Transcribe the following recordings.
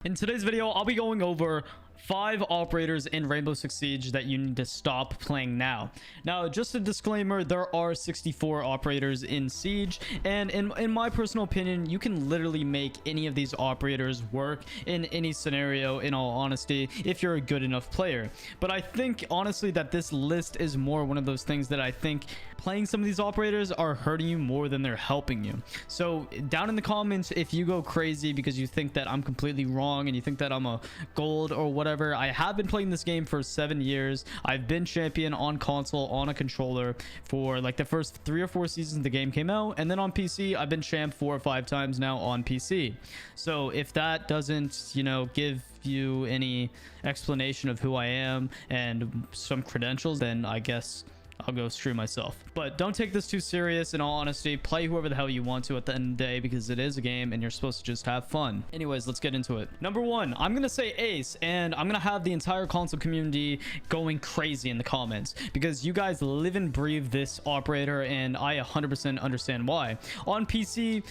In today's video, I'll be going over 5 operators in Rainbow Six Siege that you need to stop playing now. Now, just a disclaimer, there are 64 operators in Siege, and in my personal opinion, you can literally make any of these operators work in any scenario, in all honesty, if you're a good enough player. But I think, honestly, that this list is more one of those things that I think playing some of these operators are hurting you more than they're helping you. So down in the comments, if you go crazy because you think that I'm completely wrong and you think that I'm a gold or whatever, I have been playing this game for 7 years. I've been champion on console on a controller for like the first 3 or 4 seasons the game came out, and then on PC I've been champ 4 or 5 times now on PC. So if that doesn't, you know, give you any explanation of who I am and some credentials, then I guess I'll go stream myself. But don't take this too serious. In all honesty, play whoever the hell you want to at the end of the day, because it is a game and you're supposed to just have fun. Anyways, let's get into it. Number 1, I'm gonna say Ace, and I'm gonna have the entire console community going crazy in the comments because you guys live and breathe this operator, and I 100% understand why. On PC,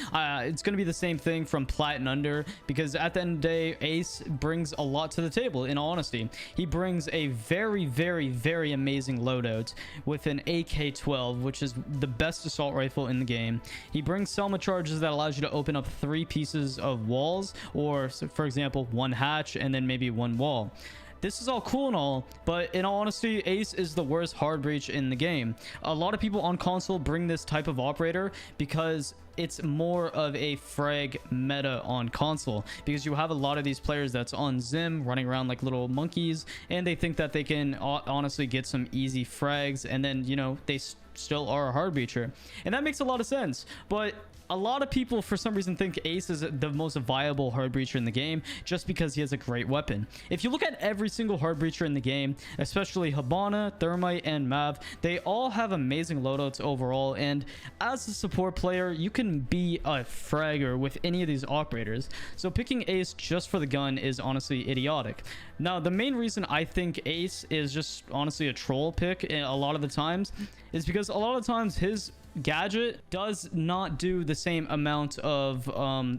it's gonna be the same thing from plat and under, because at the end of the day, Ace brings a lot to the table. In all honesty, he brings a very, very, very amazing loadout with an AK-12, which is the best assault rifle in the game. He brings Selma charges that allows you to open up 3 pieces of walls, or for example 1 hatch and then maybe 1 wall. This is all cool and all, but in all honesty, Ace is the worst hard breach in the game. A lot of people on console bring this type of operator because it's more of a frag meta on console, because you have a lot of these players that's on Zim running around like little monkeys, and they think that they can honestly get some easy frags, and then, you know, they still are a hard breacher, and that makes a lot of sense. But a lot of people for some reason think Ace is the most viable hard breacher in the game just because he has a great weapon. If you look at every single hard breacher in the game, especially Hibana, Thermite, and Mav, they all have amazing loadouts overall, and as a support player, you can be a fragger with any of these operators. So picking Ace just for the gun is honestly idiotic. Now, the main reason I think Ace is just honestly a troll pick a lot of the times is because a lot of times his gadget does not do the same amount of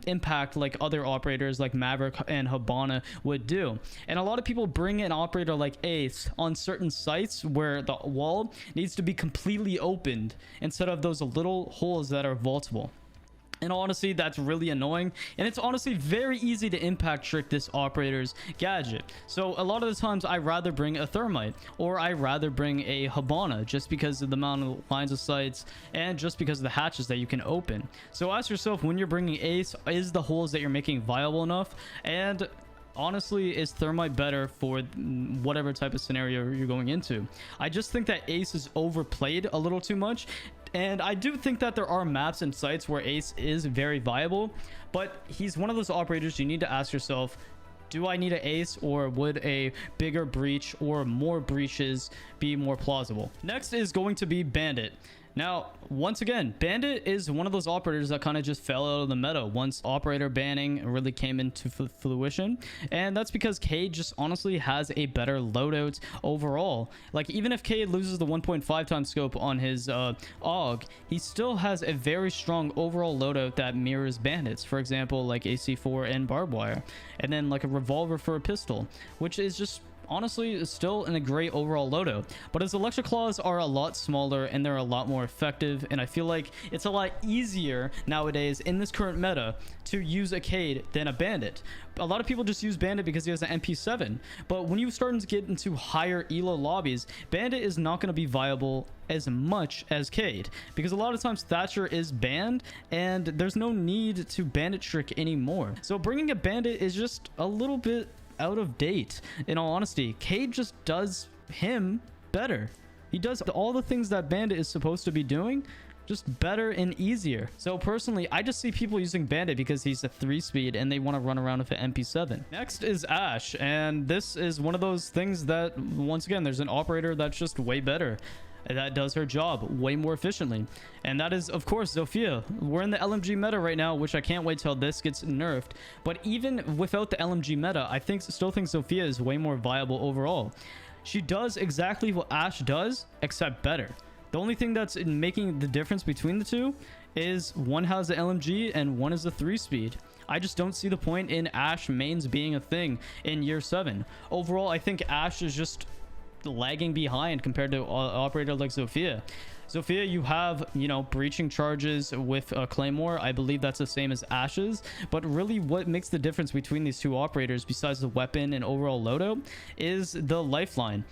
impact like other operators like Maverick and Hibana would do. And a lot of people bring an operator like Ace on certain sites where the wall needs to be completely opened instead of those little holes that are vaultable. And honestly, that's really annoying, and it's honestly very easy to impact trick this operator's gadget. So a lot of the times I rather bring a Thermite, or I rather bring a Hibana, just because of the amount of lines of sights and just because of the hatches that you can open. So ask yourself, when you're bringing Ace, is the holes that you're making viable enough? And honestly, is Thermite better for whatever type of scenario you're going into? I just think that Ace is overplayed a little too much, and I do think that there are maps and sites where Ace is very viable, but he's one of those operators you need to ask yourself, do I need an Ace, or would a bigger breach or more breaches be more plausible? Next is going to be Bandit. Now, once again, Bandit is one of those operators that kind of just fell out of the meta once operator banning really came into fruition, and that's because Cade just honestly has a better loadout overall. Like, even if Cade loses the 1.5 times scope on his AUG, he still has a very strong overall loadout that mirrors Bandit's. For example, like AC4 and barbed wire, and then like a revolver for a pistol, which is just honestly is still in a great overall loadout. But his electric claws are a lot smaller and they're a lot more effective, and I feel like it's a lot easier nowadays in this current meta to use a Cade than a Bandit. A lot of people just use Bandit because he has an MP7, but when you start to get into higher elo lobbies, Bandit is not going to be viable as much as Cade, because a lot of times Thatcher is banned and there's no need to Bandit trick anymore. So bringing a Bandit is just a little bit out of date. In all honesty, Cade just does him better. He does all the things that Bandit is supposed to be doing, just better and easier. So personally, I just see people using Bandit because he's a 3-speed and they want to run around with an MP7. Next is Ash, and this is one of those things that, once again, there's an operator that's just way better, that does her job way more efficiently, and that is, of course, Zofia. We're in the LMG meta right now, which I can't wait till this gets nerfed, but even without the LMG meta, I still think Zofia is way more viable overall. She does exactly what Ash does, except better. The only thing that's making the difference between the two is one has the LMG and one is a 3-speed. I just don't see the point in Ashe mains being a thing in year 7. Overall, I think Ashe is just lagging behind compared to an operator like Zofia. Zofia, you have, you know, breaching charges with Claymore. I believe that's the same as Ashe's. But really, what makes the difference between these two operators, besides the weapon and overall loadout, is the lifeline.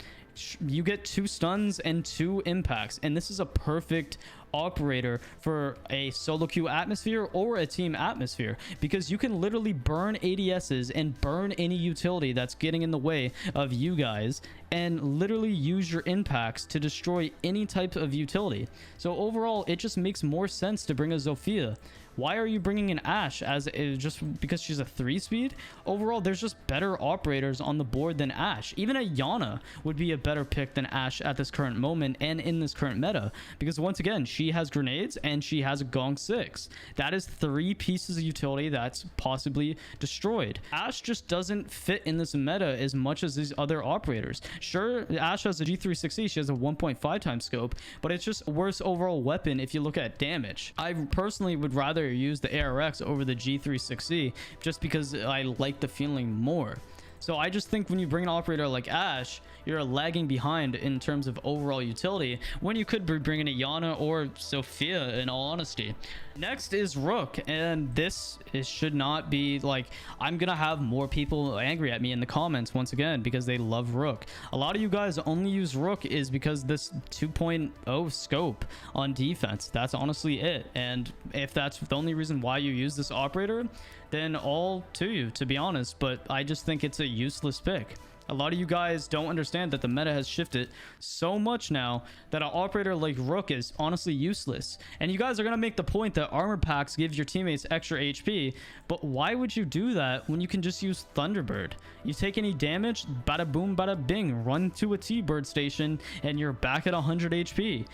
You get 2 stuns and 2 impacts, and this is a perfect operator for a solo queue atmosphere or a team atmosphere, because you can literally burn ADSs and burn any utility that's getting in the way of you guys, and literally use your impacts to destroy any type of utility. So overall, it just makes more sense to bring a Zofia. Why are you bringing an Ashe as just because she's a 3-speed? Overall, there's just better operators on the board than Ashe. Even a Yana would be a better pick than Ashe at this current moment and in this current meta, because once again, she has grenades and she has a Gong 6. That is 3 pieces of utility that's possibly destroyed. Ashe just doesn't fit in this meta as much as these other operators. Sure, Ashe has a G360, she has a 1.5 times scope, but it's just a worse overall weapon if you look at damage. I personally would rather use the ARX over the G360 just because I like the feeling more. So I just think when you bring an operator like Ashe, you're lagging behind in terms of overall utility when you could be bringing a Yana or Zofia, in all honesty. Next is Rook, and this should not be like, I'm gonna have more people angry at me in the comments once again because they love Rook. A lot of you guys only use Rook is because this 2.0 scope on defense. That's honestly it. And if that's the only reason why you use this operator, then all to you, to be honest. But I just think it's a useless pick. A lot of you guys don't understand that the meta has shifted so much now that an operator like Rook is honestly useless. And you guys are going to make the point that armor packs give your teammates extra HP, but why would you do that when you can just use Thunderbird? You take any damage, bada boom, bada bing, run to a T-Bird station, and you're back at 100 HP.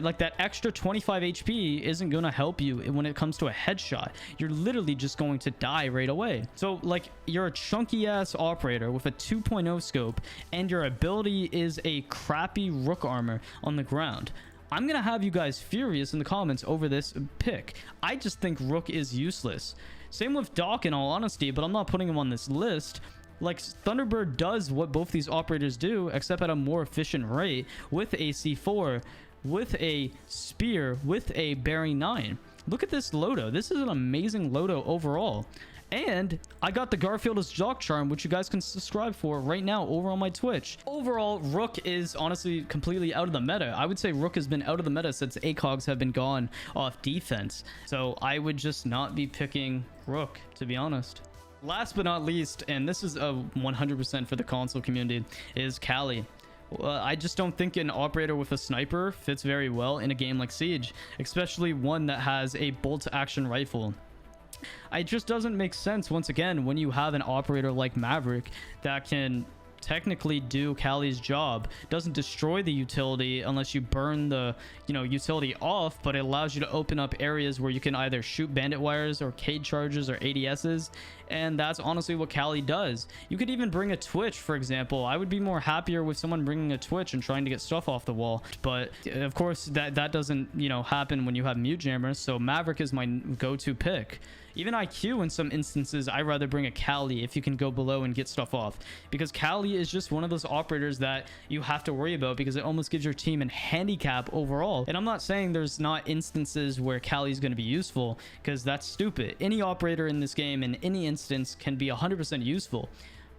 Like that extra 25 HP isn't going to help you when it comes to a headshot. You're literally just going to die right away. So like, you're a chunky ass operator with a 2.0 scope and your ability is a crappy Rook armor on the ground. I'm going to have you guys furious in the comments over this pick. I just think Rook is useless. Same with Doc, in all honesty, but I'm not putting him on this list. Like, Thunderbird does what both these operators do, except at a more efficient rate, with a C4, with a spear, with a bearing 9. Look at this loadout. This is an amazing loadout overall. And I got the Garfieldisdoc charm, which you guys can subscribe for right now over on my Twitch. Overall, Rook is honestly completely out of the meta. I would say Rook has been out of the meta since ACOGs have been gone off defense. So I would just not be picking Rook, to be honest. Last but not least, and this is a 100% for the console community, is Cali. I just don't think an operator with a sniper fits very well in a game like Siege, especially one that has a bolt-action rifle. It just doesn't make sense, once again, when you have an operator like Maverick that can technically do Cali's job. Doesn't destroy the utility unless you burn the, you know, utility off, but it allows you to open up areas where you can either shoot bandit wires or cage charges or ADSs, and that's honestly what Cali does. You could even bring a Twitch, for example. I would be more happier with someone bringing a Twitch and trying to get stuff off the wall, but of course that doesn't, you know, happen when you have mute jammers. So Maverick is my go-to pick. Even IQ, in some instances, I'd rather bring a Cali if you can go below and get stuff off, because Cali is just one of those operators that you have to worry about because it almost gives your team a handicap overall. And I'm not saying there's not instances where Cali is going to be useful, because that's stupid. Any operator in this game in any instance can be 100% useful,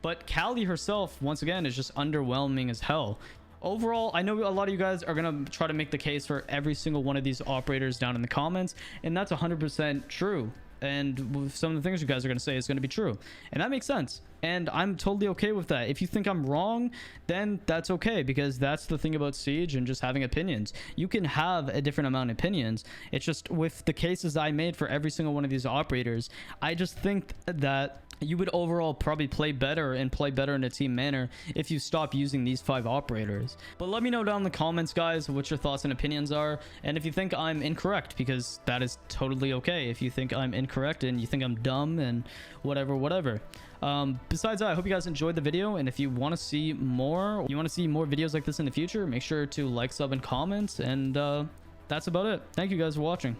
but Cali herself, once again, is just underwhelming as hell. Overall, I know a lot of you guys are going to try to make the case for every single one of these operators down in the comments, and that's 100% true. And some of the things you guys are going to say is going to be true, and that makes sense, and I'm totally okay with that. If you think I'm wrong, then that's okay, because that's the thing about Siege and just having opinions. You can have a different amount of opinions. It's just with the cases I made for every single one of these operators, I just think that you would overall probably play better and play better in a team manner if you stop using these 5 operators. But let me know down in the comments, guys, what your thoughts and opinions are, and if you think I'm incorrect, because that is totally okay. If you think I'm incorrect and you think I'm dumb and whatever. Besides that, I hope you guys enjoyed the video, and if you want to see more videos like this in the future, make sure to like, sub, and comment, and that's about it. Thank you guys for watching.